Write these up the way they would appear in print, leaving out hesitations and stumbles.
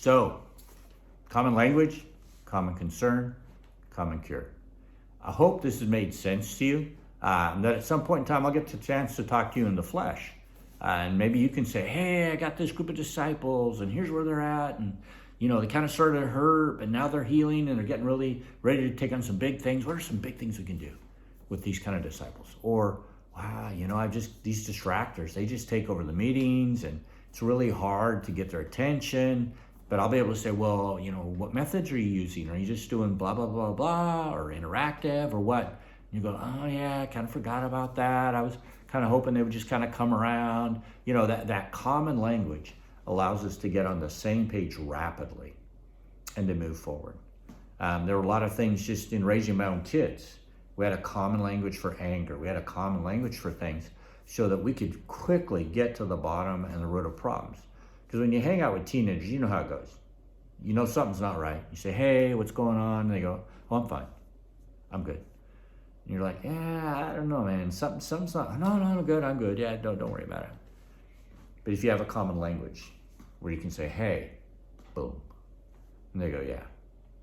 So, common language, common concern, common cure. I hope this has made sense to you. That at some point in time I'll get the chance to talk to you in the flesh. And maybe you can say, hey, I got this group of disciples and here's where they're at. And, they kind of started to hurt, but now they're healing and they're getting really ready to take on some big things. What are some big things we can do with these kind of disciples? Or, wow, these distractors, they just take over the meetings and it's really hard to get their attention. But I'll be able to say, well, what methods are you using? Are you just doing blah, blah, blah, blah, or interactive or what? And you go, oh yeah, I kind of forgot about that. I was kind of hoping they would just kind of come around. That common language allows us to get on the same page rapidly and to move forward. There were a lot of things just in raising my own kids. We had a common language for anger. We had a common language for things so that we could quickly get to the bottom and the root of problems. Because when you hang out with teenagers, you know how it goes. You know something's not right. You say, hey, what's going on? And they go, oh, I'm fine. I'm good. And you're like, yeah, I don't know, man. Something's not, no, I'm good. I'm good. Yeah, don't worry about it. But if you have a common language where you can say, hey, boom. And they go, yeah,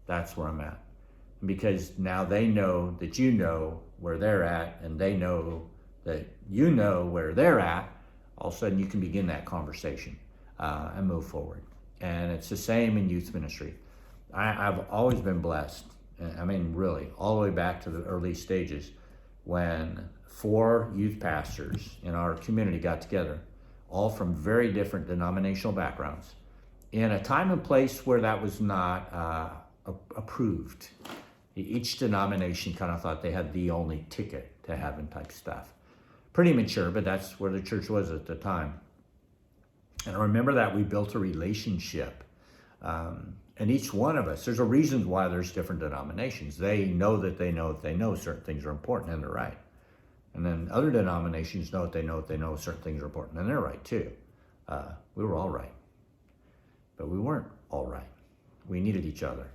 that's where I'm at. And because now they know that you know where they're at and they know that you know where they're at, all of a sudden you can begin that conversation and move forward. And it's the same in youth ministry. I've always been blessed. I mean, really, all the way back to the early stages when 4 youth pastors in our community got together, all from very different denominational backgrounds, in a time and place where that was not approved. Each denomination kind of thought they had the only ticket to heaven type stuff. Pretty mature, but that's where the church was at the time. And I remember that we built a relationship. And each one of us, there's a reason why there's different denominations. They know that they know certain things are important and they're right. And then other denominations know that certain things are important and they're right too. We were all right, but we weren't all right. We needed each other.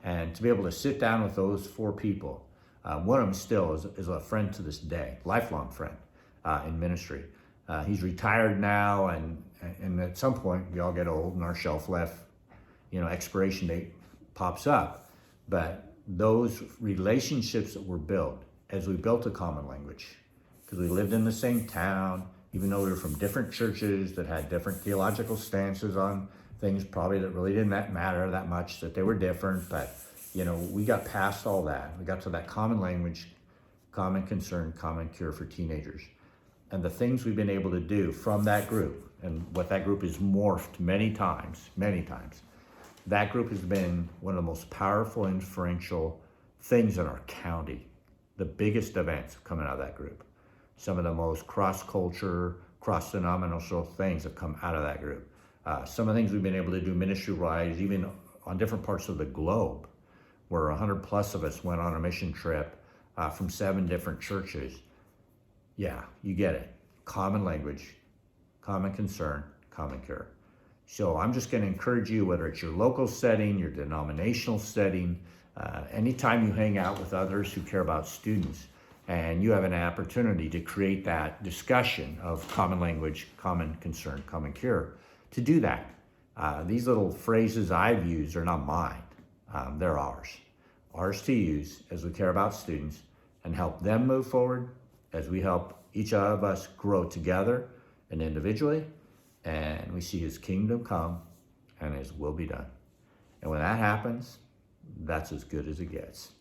And to be able to sit down with those 4 people, one of them still is a friend to this day, lifelong friend in ministry. He's retired now, and at some point we all get old and our shelf life, expiration date pops up. But those relationships that were built as we built a common language, because we lived in the same town, even though we were from different churches that had different theological stances on things probably that really didn't matter that much, that they were different. But, we got past all that. We got to that common language, common concern, common cure for teenagers. And the things we've been able to do from that group, and what that group has morphed many times, that group has been one of the most powerful, influential things in our county. The biggest events coming out of that group. Some of the most cross-culture, cross-denominational things have come out of that group. Some of the things we've been able to do ministry-wise, even on different parts of the globe, where 100 plus of us went on a mission trip from 7 different churches. Yeah, you get it. Common language, common concern, common cure. So I'm just going to encourage you, whether it's your local setting, your denominational setting, anytime you hang out with others who care about students, and you have an opportunity to create that discussion of common language, common concern, common cure, to do that. These little phrases I've used are not mine. They're ours. Ours to use as we care about students and help them move forward, as we help each of us grow together and individually, and we see his kingdom come and his will be done. And when that happens, that's as good as it gets.